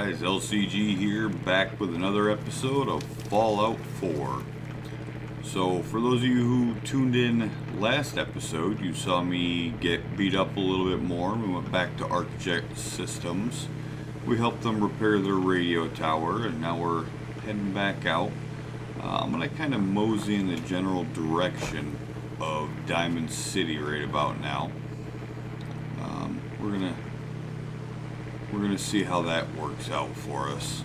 guys, LCG here, back with another episode of Fallout 4. So, for those of you who tuned in last episode, you saw me get beat up a little bit more. We went back to ArcJet Systems. We helped them repair their radio tower, and now we're heading back out. I'm going to kind of mosey in the general direction of Diamond City right about now. We're gonna see how that works out for us.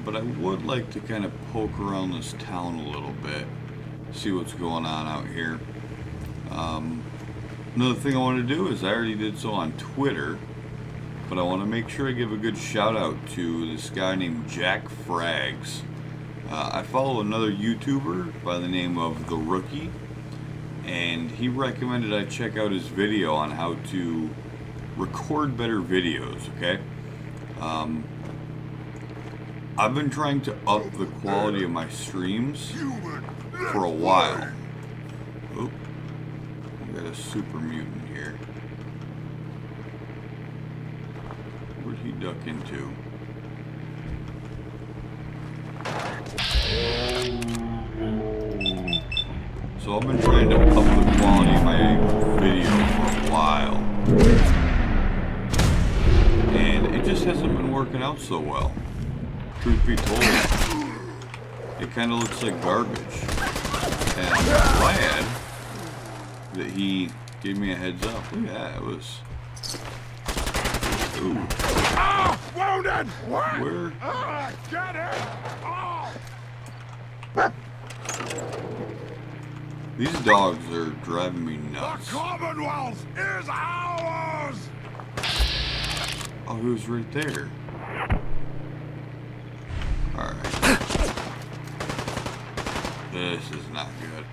But I would like to kind of poke around this town a little bit, see what's going on out here. Another thing I want to do is I already did so on Twitter, but I want to make sure I give a good shout out to this guy named Jack Frags. I follow another YouTuber by the name of The Rookie, and he recommended I check out his video on how to record better videos, okay? I've been trying to up the quality of my streams for a while. Oop, we got a super mutant here. Where'd he duck into? So I've been trying to up the quality of my video for a while. And it just hasn't been working out so well. Truth be told, it kind of looks like garbage. And I'm glad that he gave me a heads up. Look at that, it was... Ooh. Oh, wounded! What? Where? Get it! Oh. These dogs are driving me The nuts. Commonwealth is ours! Oh, he was right there. Alright. This is not good.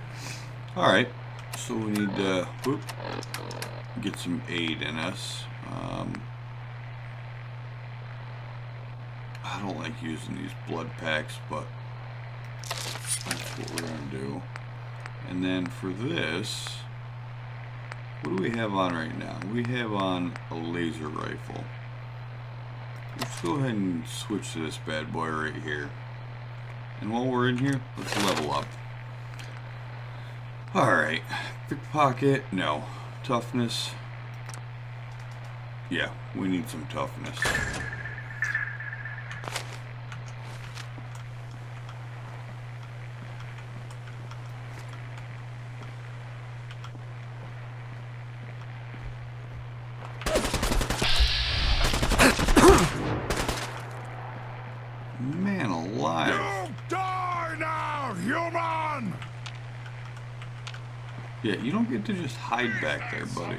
Alright. So we need to get some aid in us. I don't like using these blood packs, but that's what we're going to do. And then for this, what do we have on right now? We have on a laser rifle. Let's go ahead and switch to this bad boy right here. And while we're in here, let's level up. Alright. Pickpocket, no. Toughness. Yeah, we need some toughness. Man alive. You die now, human! Yeah, you don't get to just hide back there, buddy.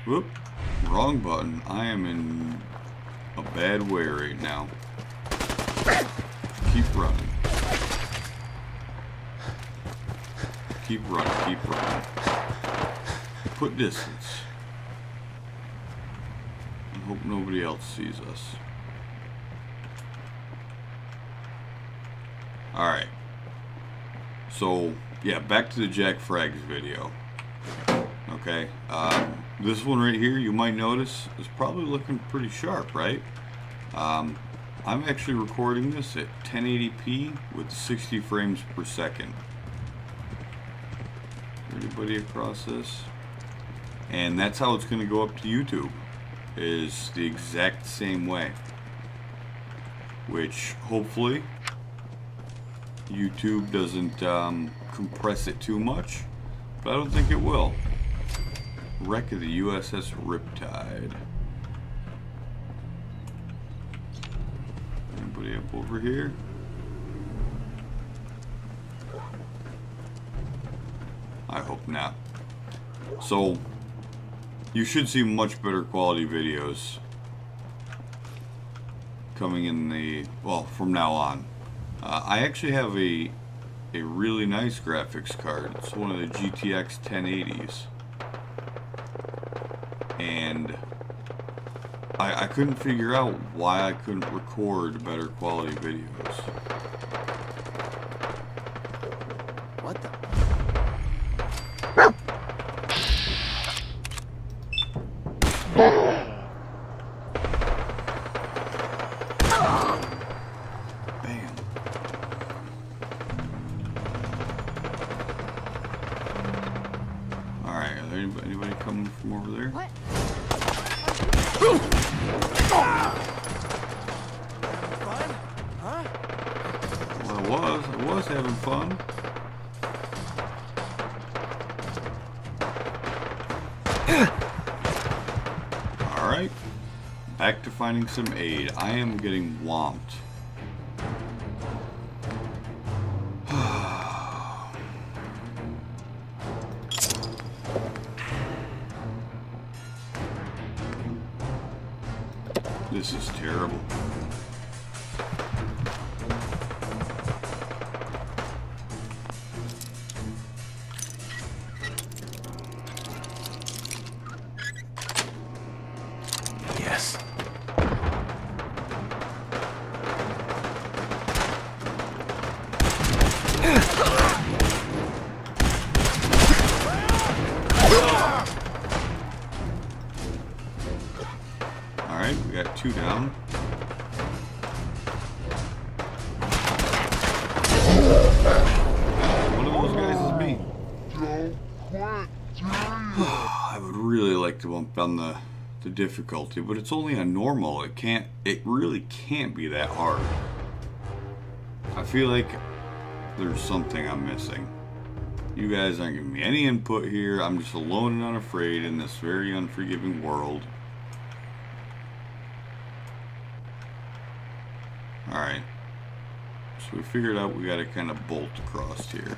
Whoop. Wrong button. I am in a bad way right now. Keep running. Keep running, keep running. Put distance. Hope nobody else sees us. Alright. So, yeah, back to the Jack Frags video. Okay. This one right here, you might notice, is probably looking pretty sharp, right? I'm actually recording this at 1080p with 60 frames per second. Anybody across this? And that's how it's going to go up to YouTube. Is the exact same way, which hopefully YouTube doesn't compress it too much, but I don't think it will. Wreck of the USS Riptide. Anybody up over here? I hope not. So you should see much better quality videos coming in the, well, from now on. I actually have a really nice graphics card. It's one of the GTX 1080s. And I couldn't figure out why I couldn't record better quality videos. What the? was having fun. Alright. Back to finding some aid. I am getting whomped. This is terrible. Yes. Alright, we got 2 down. One of those guys is me. I would really like to bump down the difficulty, but it's only on normal. It really can't be that hard. I feel like there's something I'm missing. You guys aren't giving me any input here. I'm just alone and unafraid in this very unforgiving world. Alright. So we figured out we gotta kind of bolt across here.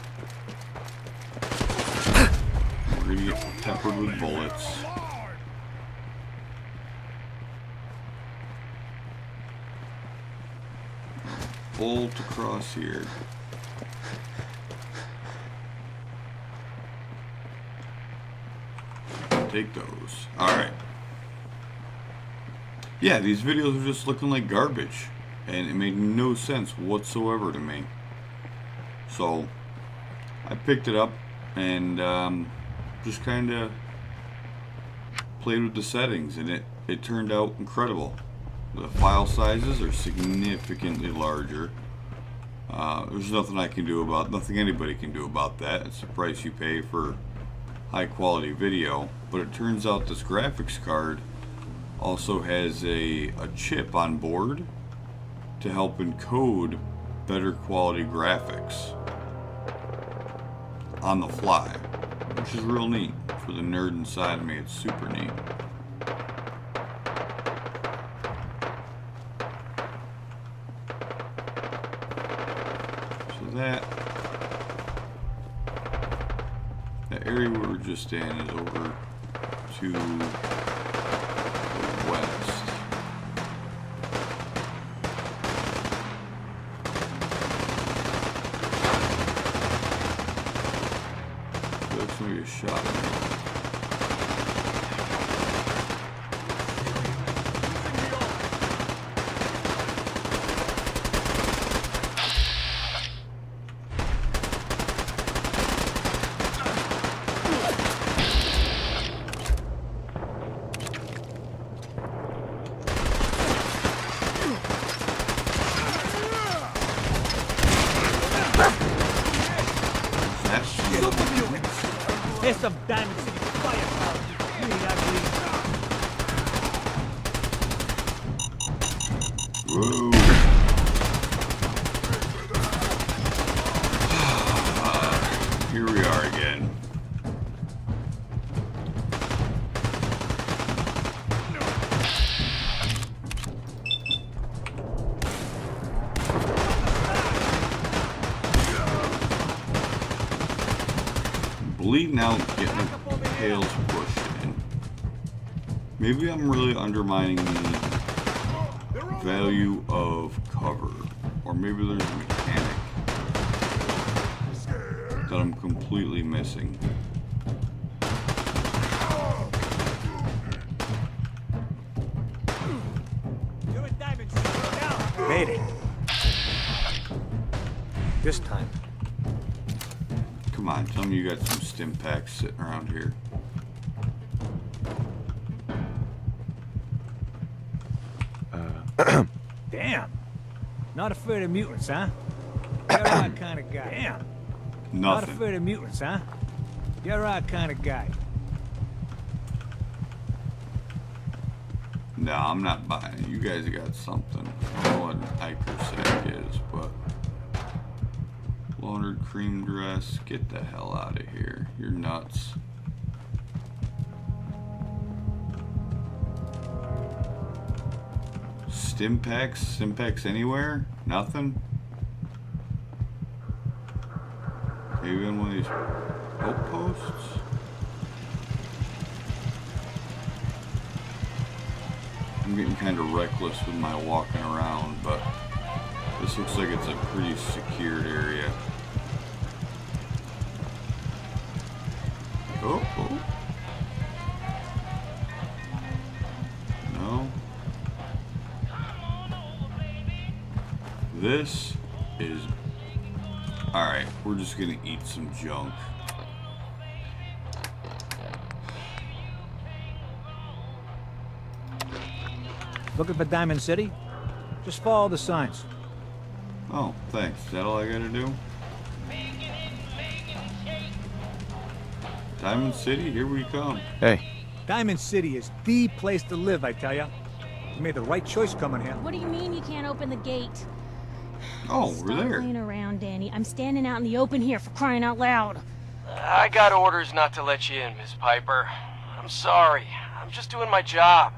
We're gonna get peppered with bullets. Bolt across here. Take those. Alright. Yeah, these videos are just looking like garbage. And it made no sense whatsoever to me. So, I picked it up and just kind of played with the settings. And it turned out incredible. The file sizes are significantly larger. There's nothing I can do about, nothing anybody can do about that. It's the price you pay for high quality video. But it turns out this graphics card also has a chip on board to help encode better quality graphics on the fly, which is real neat. For the nerd inside of me, it's super neat. So that area we were just in is over to the west. That's maybe a shot at me. There's some Diamond City firepower. Really ugly. Whoa. Here we are again. Bleeding out, getting the tails pushed in. Maybe I'm really undermining the value of cover. Or maybe there's a mechanic that I'm completely missing. You're a Diamond City. Now. Made it. This time. Come on, tell me you got some stim packs sitting around here. Damn. Not afraid of mutants, huh? You're our kind of guy. Damn. Not Nothing. afraid of mutants, huh? You're our kind of guy. No, I'm not buying it. You guys got something. I don't know what Iker sack is, but Laundered cream dress. Get the hell out of here. You're nuts. Stimpaks? Stimpaks anywhere? Nothing? Maybe in one of these outposts? I'm getting kind of reckless with my walking around, but this looks like it's a pretty secured area. Oh, oh. No. This is... Alright, we're just gonna eat some junk. Looking for Diamond City? Just follow the signs. Oh, thanks. Is that all I gotta do? Diamond City, here we come. Hey. Diamond City is the place to live, I tell ya. You made the right choice coming here. What do you mean you can't open the gate? Oh, Stop we're there. playing around, Danny. I'm standing out in the open here for crying out loud. I got orders not to let you in, Miss Piper. I'm sorry. I'm just doing my job.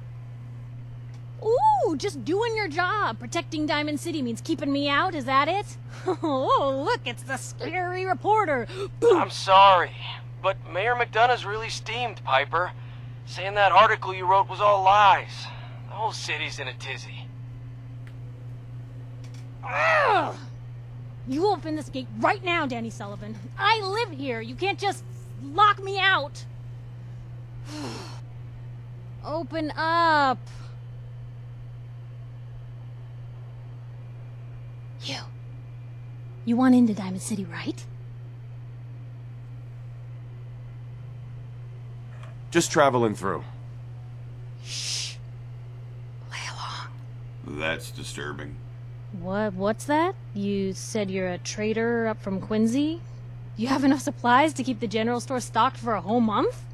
Ooh, just doing your job. Protecting Diamond City means keeping me out, is that it? Oh, look, it's the scary reporter. I'm sorry, but Mayor Mcdonough's really steamed, Piper. Saying that article you wrote was all lies. The whole city's in a tizzy. Ugh. You open this gate right now, Danny Sullivan. I live here. You can't just lock me out. Open up. You want into Diamond City, right? Just traveling through. Shh. Play along. That's disturbing. What's that? You said you're a trader up from Quincy? You have enough supplies to keep the general store stocked for a whole month?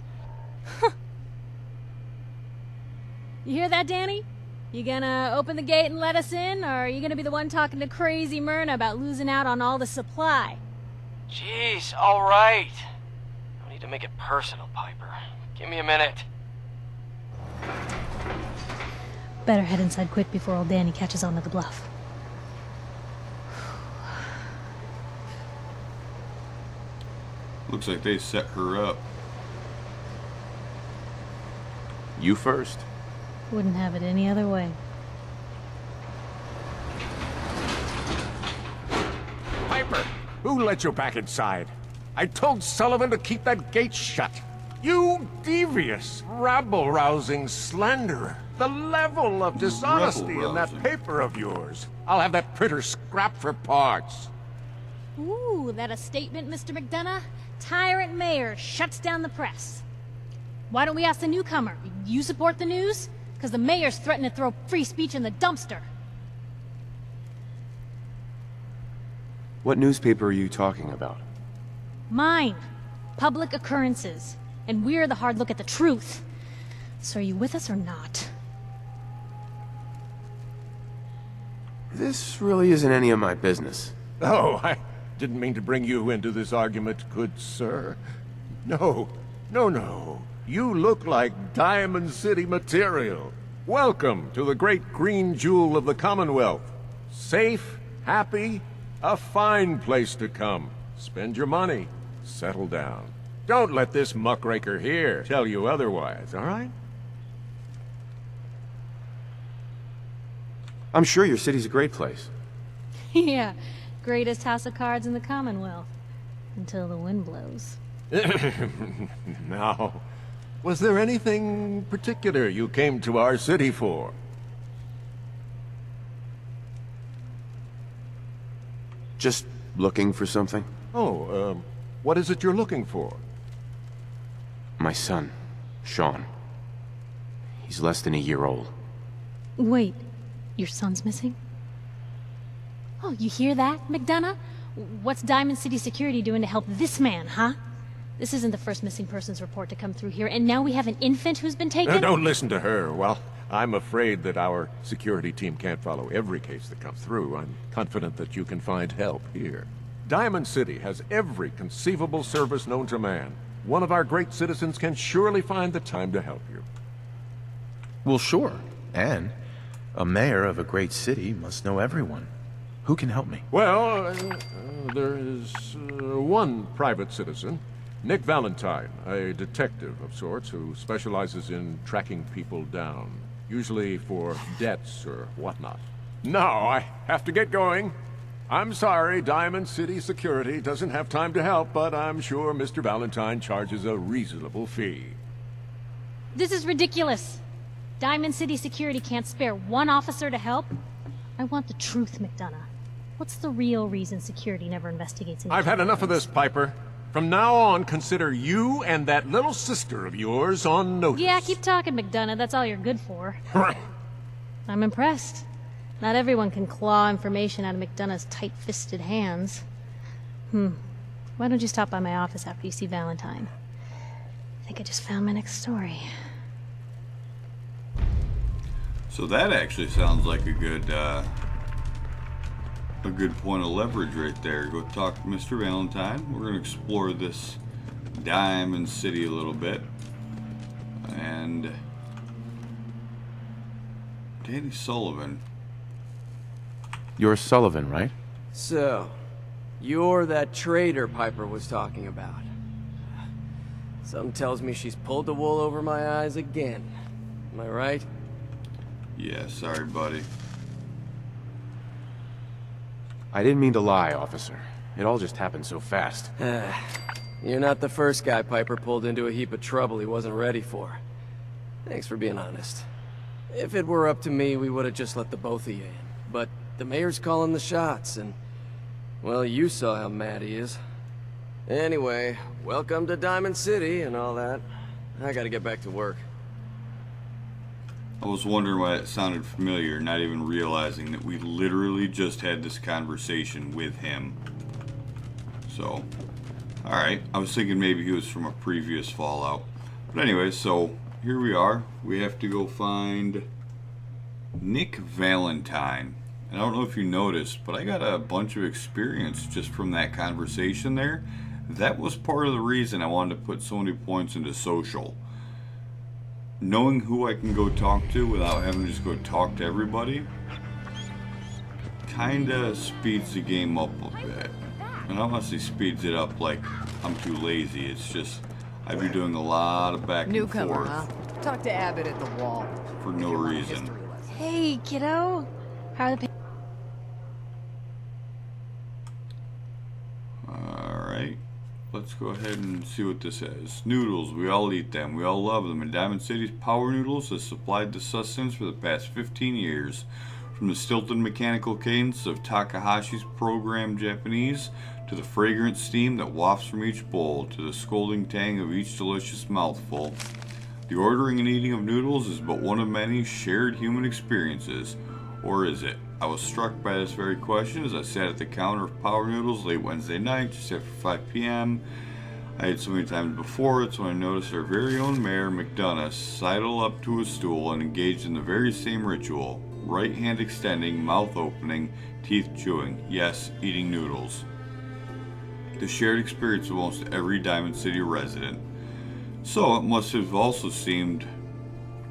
You hear that, Danny? You gonna open the gate and let us in, or are you gonna be the one talking to crazy Myrna about losing out on all the supply? Jeez, all right. No need to make it personal, Piper. Give me a minute. Better head inside quick before old Danny catches on to the bluff. Looks like they set her up. You first. Wouldn't have it any other way. Piper, who let you back inside? I told Sullivan to keep that gate shut. You devious, rabble-rousing slanderer. The level of dishonesty in that Rabble-rousing. paper of yours. I'll have that printer scrapped for parts. Ooh, that a statement, Mr. McDonough? Tyrant mayor shuts down the press. Why don't we ask the newcomer? You support the news? Because the mayor's threatening to throw free speech in the dumpster. What newspaper are you talking about? Mine. Public Occurrences. And we're the hard look at the truth. So are you with us or not? This really isn't any of my business. Oh, I didn't mean to bring you into this argument, good sir. No. You look like Diamond City material. Welcome to the great green jewel of the Commonwealth. Safe, happy, a fine place to come. Spend your money, settle down. Don't let this muckraker here tell you otherwise, all right? I'm sure your city's a great place. Yeah, greatest house of cards in the Commonwealth. Until the wind blows. Now, was there anything particular you came to our city for? Just looking for something? Oh, what is it you're looking for? My son, Shaun. He's less than a year old. Wait, your son's missing? Oh, you hear that, McDonough? What's Diamond City Security doing to help this man, huh? This isn't the first missing persons report to come through here, and now we have an infant who's been taken? Don't listen to her. Well, I'm afraid that our security team can't follow every case that comes through. I'm confident that you can find help here. Diamond City has every conceivable service known to man. One of our great citizens can surely find the time to help you. Well, sure. And a mayor of a great city must know everyone. Who can help me? Well, there is one private citizen, Nick Valentine, a detective of sorts who specializes in tracking people down, usually for debts or whatnot. Now, I have to get going. I'm sorry, Diamond City Security doesn't have time to help, but I'm sure Mr. Valentine charges a reasonable fee. This is ridiculous. Diamond City Security can't spare one officer to help. I want the truth, McDonough. What's the real reason security never investigates any I've had enough of crimes? this, Piper. From now on, consider you and that little sister of yours on notice. Yeah, keep talking, McDonough. That's all you're good for. I'm impressed. Not everyone can claw information out of McDonough's tight-fisted hands. Why don't you stop by my office after you see Valentine? I think I just found my next story. So that actually sounds like a good point of leverage right there. Go talk to Mr. Valentine. We're going to explore this Diamond City a little bit. And Danny Sullivan. You're Sullivan, right? So, you're that traitor Piper was talking about. Something tells me she's pulled the wool over my eyes again. Am I right? Yeah, sorry, buddy. I didn't mean to lie, officer. It all just happened so fast. You're not the first guy Piper pulled into a heap of trouble he wasn't ready for. Thanks for being honest. If it were up to me, we would have just let the both of you in. But the mayor's calling the shots, and... well, you saw how mad he is. Anyway, welcome to Diamond City and all that. I gotta get back to work. I was wondering why it sounded familiar, not even realizing that we literally just had this conversation with him. So, alright. I was thinking maybe he was from a previous Fallout. But anyway, so here we are. We have to go find Nick Valentine. And I don't know if you noticed, but I got a bunch of experience just from that conversation there. That was part of the reason I wanted to put so many points into social. Knowing who I can go talk to without having to just go talk to everybody kinda speeds the game up a bit. And I don't want to say speeds it up like I'm too lazy. It's just I'd be doing a lot of back and Newcomer, forth huh? Talk to Abbott at the wall. for no Give her a reason. history lesson. Hey, kiddo. How are the... Alright. Let's go ahead and see what this says. Noodles, we all eat them. We all love them. And Diamond City's Power Noodles has supplied the sustenance for the past 15 years. From the stilted mechanical cadence of Takahashi's programmed Japanese, to the fragrant steam that wafts from each bowl, to the scolding tang of each delicious mouthful. The ordering and eating of noodles is but one of many shared human experiences. Or is it? I was struck by this very question as I sat at the counter of Power Noodles late Wednesday night, just after 5 p.m. I had so many times before, it's when I noticed our very own Mayor Mcdonough sidle up to a stool and engaged in the very same ritual. Right hand extending, mouth opening, teeth chewing. Yes, eating noodles. The shared experience of almost every Diamond City resident. So it must have also seemed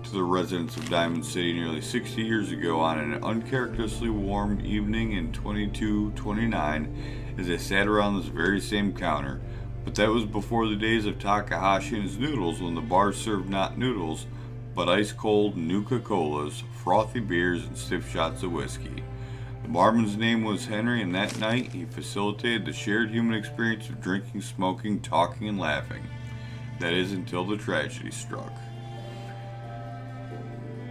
to the residents of Diamond City nearly 60 years ago on an uncharacteristically warm evening in 2229 as they sat around this very same counter. But that was before the days of Takahashi and his noodles, when the bar served not noodles, but ice-cold Nuka-Colas, frothy beers, and stiff shots of whiskey. The barman's name was Henry, and that night he facilitated the shared human experience of drinking, smoking, talking, and laughing. That is, until the tragedy struck.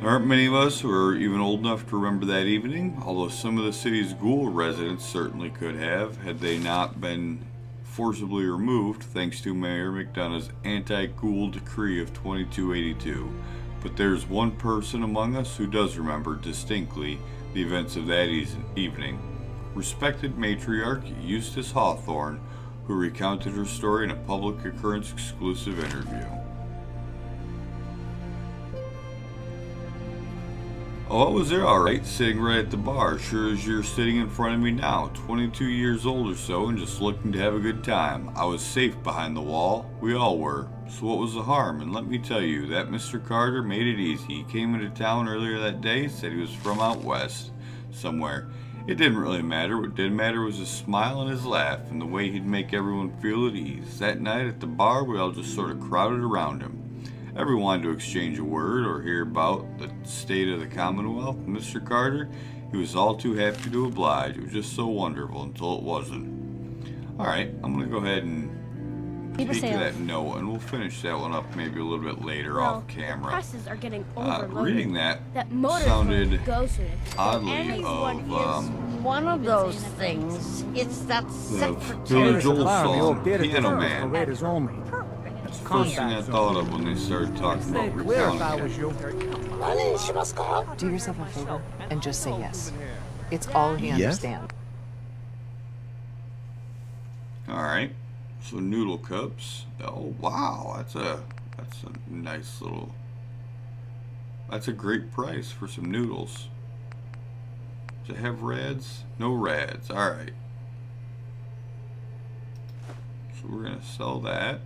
There aren't many of us who are even old enough to remember that evening, although some of the city's ghoul residents certainly could have, had they not been forcibly removed thanks to Mayor Mcdonough's anti-ghoul decree of 2282. But there's one person among us who does remember distinctly the events of that evening. Respected matriarch Eustace Hawthorne, who recounted her story in a public occurrence exclusive interview. Oh, I was there alright, sitting right at the bar, sure as you're sitting in front of me now, 22 years old or so and just looking to have a good time. I was safe behind the wall, we all were. So what was the harm? And let me tell you, that Mr. Carter made it easy. He came into town earlier that day, said he was from out west, somewhere. It didn't really matter. What did matter was his smile and his laugh and the way he'd make everyone feel at ease. That night at the bar, we all just sort of crowded around him. Everyone wanted to exchange a word or hear about the state of the Commonwealth. Mr. Carter, he was all too happy to oblige. It was just so wonderful until it wasn't. Alright, I'm going to go ahead and take that note, and we'll finish that one up maybe a little bit later off camera. Prices are getting overloaded. Reading that motor sounded goes with it. oddly of one of those things. It's that the secretary. Billy Joel song, Piano Man. Raiders only. That's the first thing I thought of when they started talking about recounting it. Do yourself a favor and just say yes. It's all he understands. Alright, so noodle cups. Oh wow, that's a nice little, that's a great price for some noodles. Does it have rads? No rads, alright. So we're gonna sell that.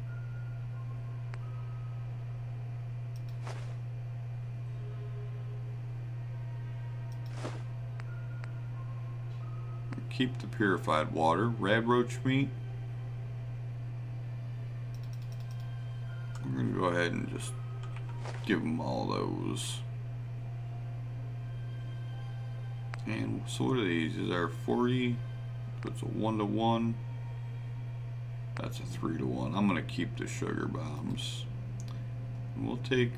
Keep the purified water. Rad roach meat. We're gonna go ahead and just give them all those. And so what are these? These are 40. So it's a 1-to-1. That's a 3-to-1. I'm gonna keep the sugar bombs. And we'll take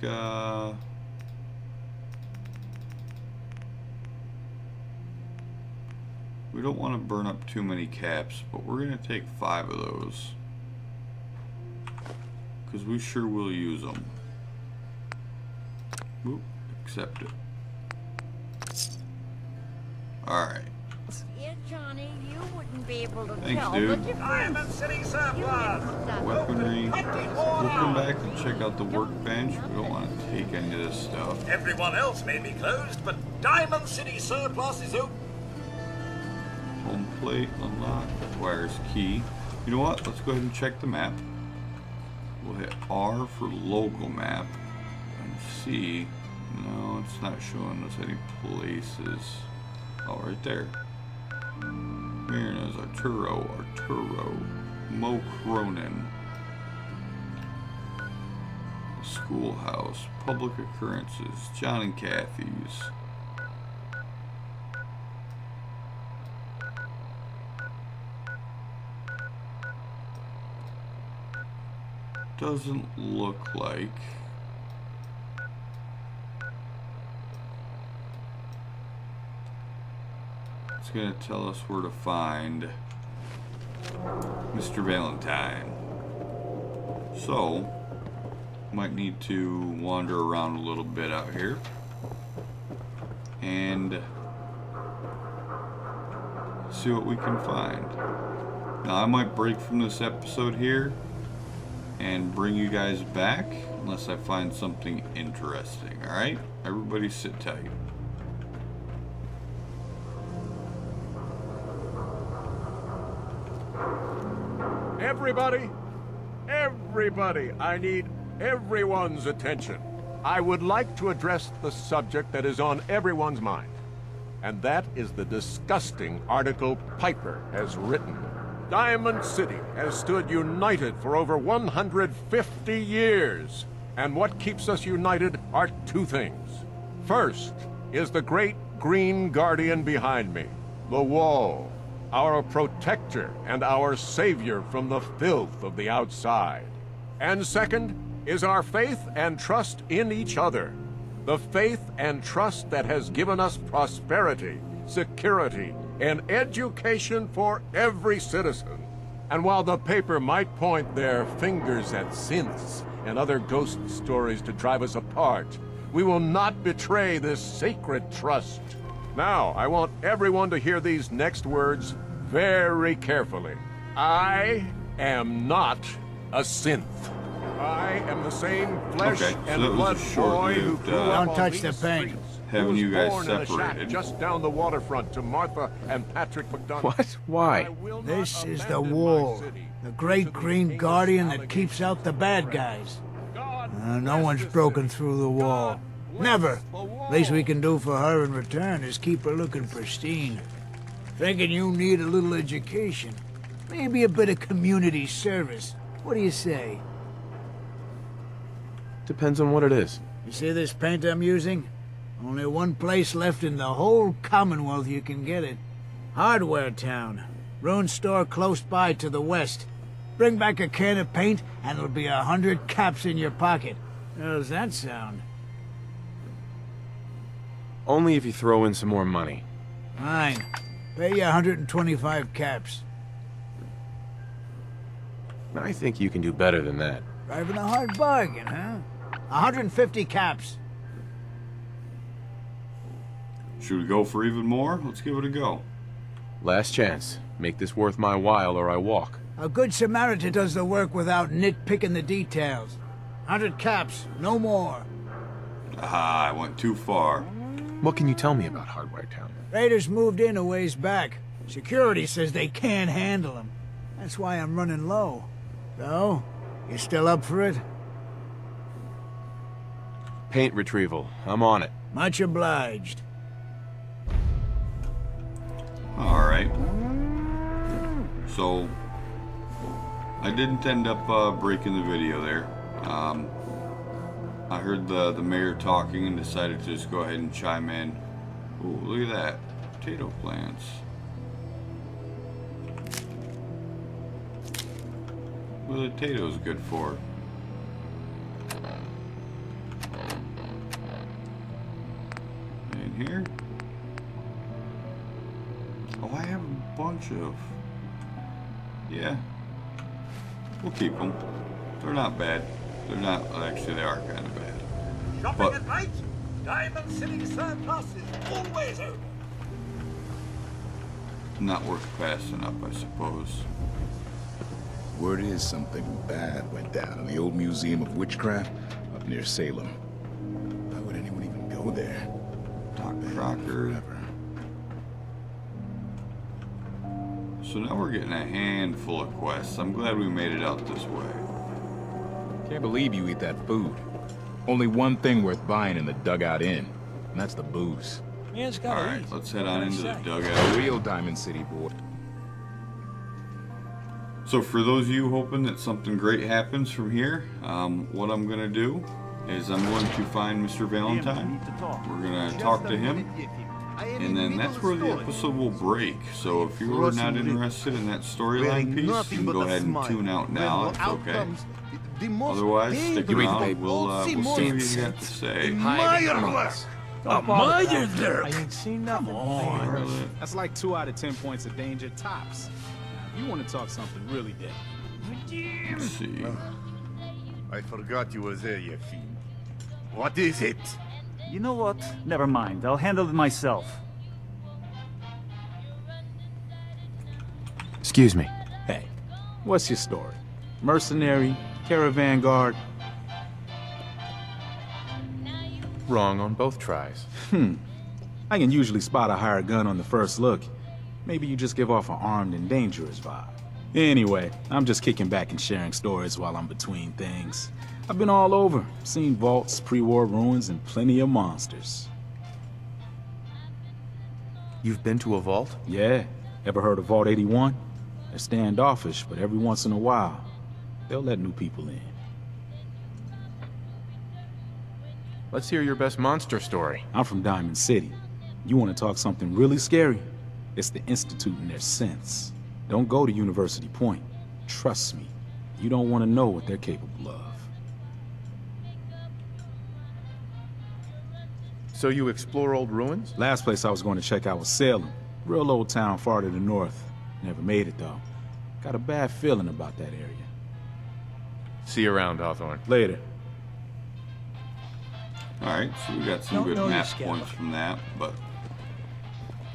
we don't want to burn up too many caps, but we're going to take 5 of those. Because we sure will use them. Oop, accept it. Alright. Yeah, Johnny, you wouldn't be able to Thanks, tell dude. the difference. Weaponry. We'll come back and check out the workbench. We don't want to take any of this stuff. Everyone else may be closed, but Diamond City surplus is open. Home plate unlock requires key. You know what? Let's go ahead and check the map. We'll hit R for local map and see. No, it's not showing us any places. Oh, right there. Myrna's Arturo, Mo Cronin. Schoolhouse, public occurrences, John and Kathy's. Doesn't look like it's gonna tell us where to find Mr. Valentine. So might need to wander around a little bit out here and see what we can find. Now I might break from this episode here and bring you guys back unless I find something interesting. Alright? Everybody sit tight. Everybody, I need everyone's attention. I would like to address the subject that is on everyone's mind, and that is the disgusting article Piper has written. Diamond City has stood united for over 150 years, and what keeps us united are 2 things. First is the great green guardian behind me, the wall, our protector and our savior from the filth of the outside. And second is our faith and trust in each other, the faith and trust that has given us prosperity, security, and education for every citizen. And while the paper might point their fingers at synths and other ghost stories to drive us apart, we will not betray this sacred trust. Now, I want everyone to hear these next words very carefully. I am not a synth. I am the same flesh and blood boy who grew up Don't on touch these the paint. streets. having you guys separated. Shack just down the waterfront to Martha and Patrick McDonough. What? Why? This is the wall. The great green guardian that keeps out the bad guys. No one's broken through the wall. Never. Least we can do for her in return is keep her looking pristine. Thinking you need a little education. Maybe a bit of community service. What do you say? Depends on what it is. You see this paint I'm using? Only one place left in the whole Commonwealth you can get it. Hardware Town. Ruin store close by to the west. Bring back a can of paint and it'll be 100 caps in your pocket. How's that sound? Only if you throw in some more money. Fine. Pay you 125 caps. I think you can do better than that. Driving a hard bargain, huh? 150 caps. Should we go for even more? Let's give it a go. Last chance. Make this worth my while or I walk. A good Samaritan does the work without nitpicking the details. 100 caps, no more. Ah, I went too far. What can you tell me about Hardware Town? Raiders moved in a ways back. Security says they can't handle them. That's why I'm running low. So, you still up for it? Paint retrieval. I'm on it. Much obliged. Alright. So, I didn't end up breaking the video there. I heard the mayor talking and decided to just go ahead and chime in. Ooh, look at that. Potato plants. What are the potatoes good for? In here? Oh, I have a bunch of... Yeah. We'll keep them. They're not bad. They're not... Actually, they are kind of bad. Shopping But- at night? Diamond City surplus is always open. Not worth passing up, I suppose. Word is something bad went down in the old Museum of Witchcraft up near Salem. Why would anyone even go there? Doc Crocker. So now we're getting a handful of quests. I'm glad we made it out this way. Can't believe you eat that food. Only one thing worth buying in the Dugout Inn, and that's the booze. Alright, let's head on into the A dugout. real Diamond City boy. So for those of you hoping that something great happens from here, what I'm going to do is I'm going to find Mr. Valentine. We're going to talk to him. And then that's where the episode will break. So if you are not interested in that storyline piece, you can go ahead and tune out now. It's okay. Otherwise, stick around. We'll see what you got to say. Mayor there! I ain't seen nothing. That's like 2 out of 10 points of danger tops. You want to talk something really dead. Let's see. I forgot you were there, you fiend. What is it? You know what? Never mind. I'll handle it myself. Excuse me. Hey, what's your story? Mercenary? Caravan guard? Wrong on both tries. I can usually spot a hired gun on the first look. Maybe you just give off an armed and dangerous vibe. Anyway, I'm just kicking back and sharing stories while I'm between things. I've been all over, seen vaults, pre-war ruins, and plenty of monsters. You've been to a vault? Yeah. Ever heard of Vault 81? They're standoffish, but every once in a while, they'll let new people in. Let's hear your best monster story. I'm from Diamond City. You want to talk something really scary? It's the Institute and their synths. Don't go to University Point. Trust me, you don't want to know what they're capable of. So you explore old ruins? Last place I was going to check out was Salem. Real old town far to the north. Never made it, though. Got a bad feeling about that area. See you around, Hawthorne. Later. Alright, so we got some good map points from that, but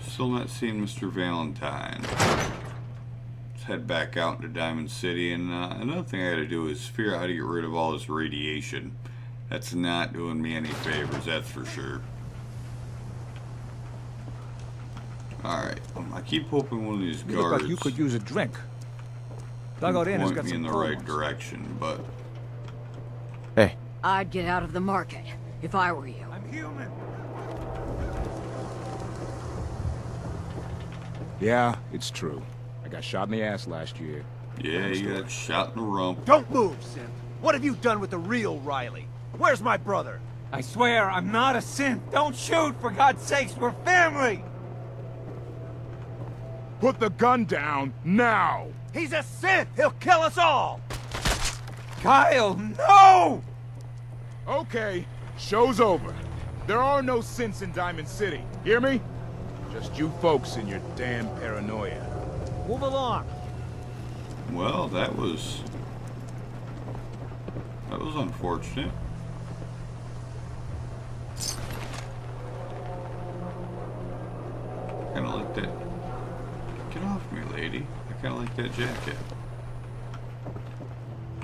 still not seeing Mr. Valentine. Let's head back out into Diamond City, and another thing I gotta do is figure out how to get rid of all this radiation. That's not doing me any favors, that's for sure. Alright, I keep hoping one of these You look guards like you could use a drink. can Dugout Inn has point got me in some the cold right ones. direction, but... Hey. I'd get out of the market, if I were you. I'm human. Yeah, it's true. I got shot in the ass last year. Yeah, you got shot in the rump. Don't move, Sim. What have you done with the real Riley? Where's my brother? I swear I'm not a synth. Don't shoot, for God's sakes. We're family. Put the gun down, now! He's a synth. He'll kill us all. Kyle, no! Okay, show's over. There are no synths in Diamond City. Hear me? Just you folks and your damn paranoia. Move along. Well, that was unfortunate. Kinda like that. Get off me, lady. I kinda like that jacket.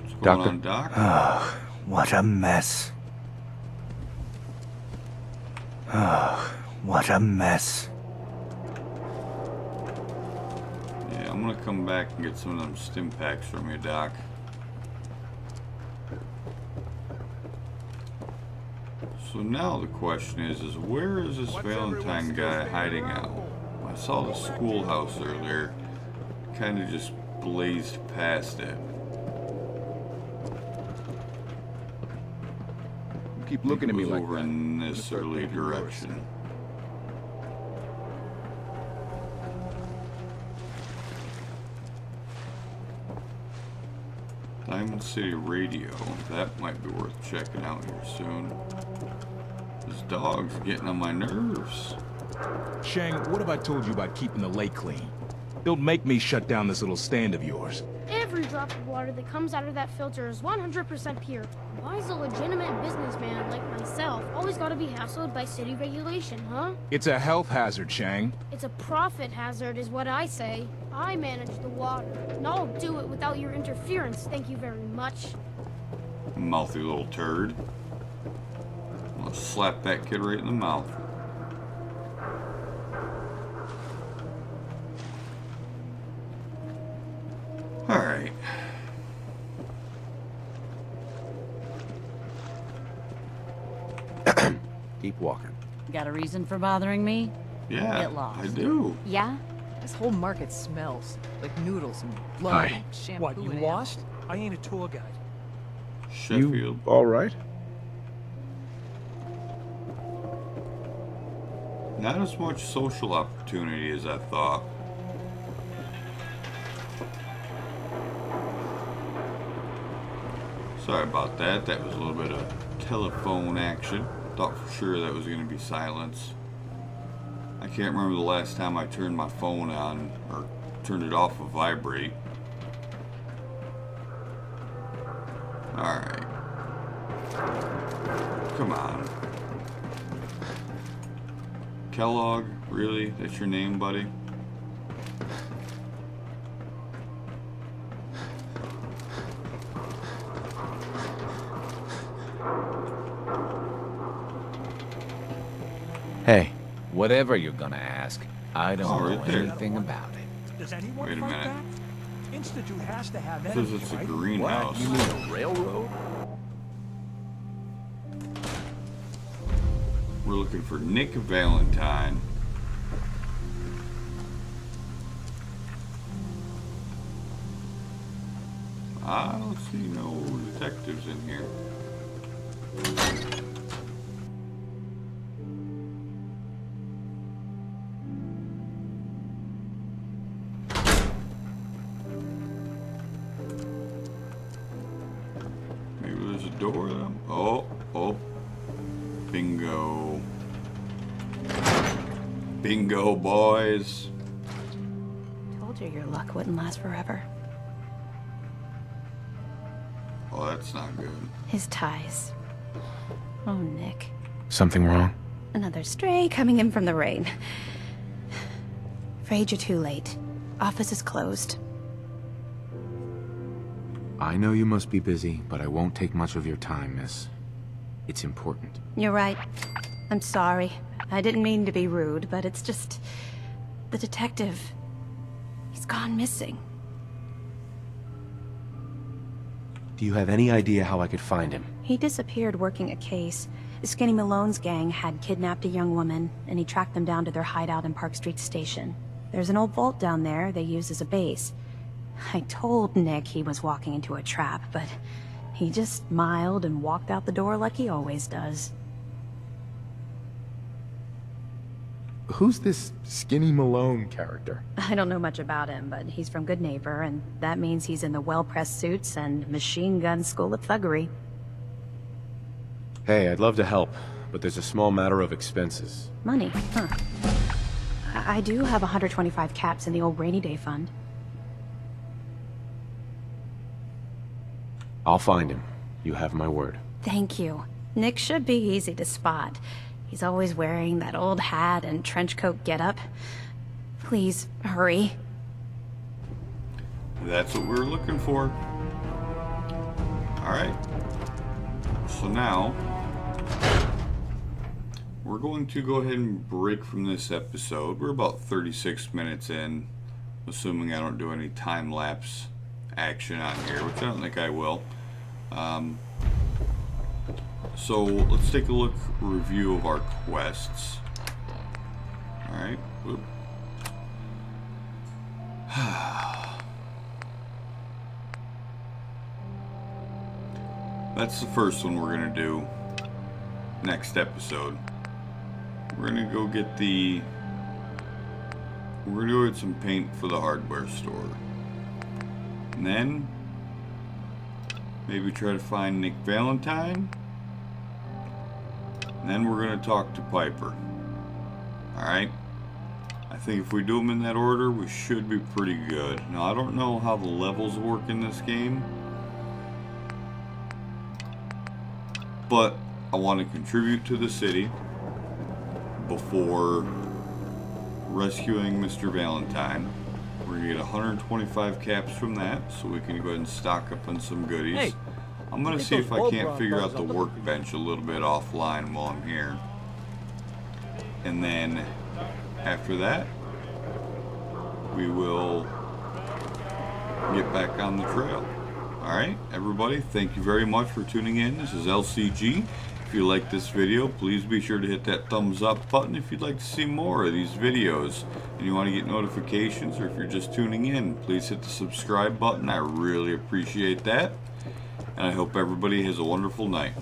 What's going on, Doc? Oh, what a mess. Oh, what a mess. Yeah, I'm gonna come back and get some of them stim packs from you, Doc. So now the question is where is this Valentine guy hiding out? I saw the schoolhouse earlier. Kind of just blazed past it. You keep looking at me like over that. in this early direction. Diamond City Radio. That might be worth checking out here soon. This dog's getting on my nerves. Shang, what have I told you about keeping the lake clean? Don't make me shut down this little stand of yours. Every drop of water that comes out of that filter is 100% pure. Why is a legitimate businessman like myself always gotta be hassled by city regulation, huh? It's a health hazard, Shang. It's a profit hazard is what I say. I manage the water, and I'll do it without your interference, thank you very much. Mouthy little turd. I'm gonna slap that kid right in the mouth. Alright. Keep walking. Got a reason for bothering me? Yeah, Get lost. I do. Yeah? This whole market smells like noodles and blood Hi. and shampoo. What, you and lost? I ain't a tour guide. Sheffield. You all right? Not as much social opportunity as I thought. Sorry about that. That was a little bit of telephone action. Thought for sure that was going to be silence. I can't remember the last time I turned my phone on or turned it off of vibrate. Alright. Come on. Kellogg, really? That's your name, buddy? Hey. Whatever you're gonna ask, I don't know right there. anything about it. Does anyone Wait a fight minute. that? Institute has to have Says energy, it's a right? greenhouse. You mean a railroad? We're looking for Nick Valentine. I don't see no detectives in here. Maybe there's a door there. Oh. Bingo. Bingo, boys. Told you your luck wouldn't last forever. Oh, that's not good. His ties. Oh, Nick. Something wrong? Another stray coming in from the rain. Afraid you're too late. Office is closed. I know you must be busy, but I won't take much of your time, miss. It's important. You're right. I'm sorry. I didn't mean to be rude, but it's just... The detective. He's gone missing. Do you have any idea how I could find him? He disappeared working a case. Skinny Malone's gang had kidnapped a young woman, and he tracked them down to their hideout in Park Street Station. There's an old vault down there they use as a base. I told Nick he was walking into a trap, but he just smiled and walked out the door like he always does. Who's this Skinny Malone character? I don't know much about him, but he's from Good Neighbor, and that means he's in the well-pressed suits and machine gun school of thuggery. Hey, I'd love to help, but there's a small matter of expenses. Money, huh? I do have 125 caps in the old rainy day fund. I'll find him. You have my word. Thank you. Nick should be easy to spot. He's always wearing that old hat and trench coat getup. Please, hurry. That's what we were looking for. Alright. So now, we're going to go ahead and break from this episode. We're about 36 minutes in, assuming I don't do any time-lapse action on here, which I don't think I will. So let's take a look, review of our quests. Alright. That's the first one we're going to do next episode. We're going to go get some paint for the hardware store. And then maybe try to find Nick Valentine. And then we're going to talk to Piper. Alright? I think if we do them in that order, we should be pretty good. Now, I don't know how the levels work in this game, but I want to contribute to the city before rescuing Mr. Valentine. We're going to get 125 caps from that, so we can go ahead and stock up on some goodies. Hey, I'm going to see if I can't figure out the workbench a little bit offline while I'm here. And then, after that, we will get back on the trail. Alright, everybody, thank you very much for tuning in. This is LCG. If you like this video, please be sure to hit that thumbs up button if you'd like to see more of these videos. And you want to get notifications, or if you're just tuning in, please hit the subscribe button. I really appreciate that. And I hope everybody has a wonderful night.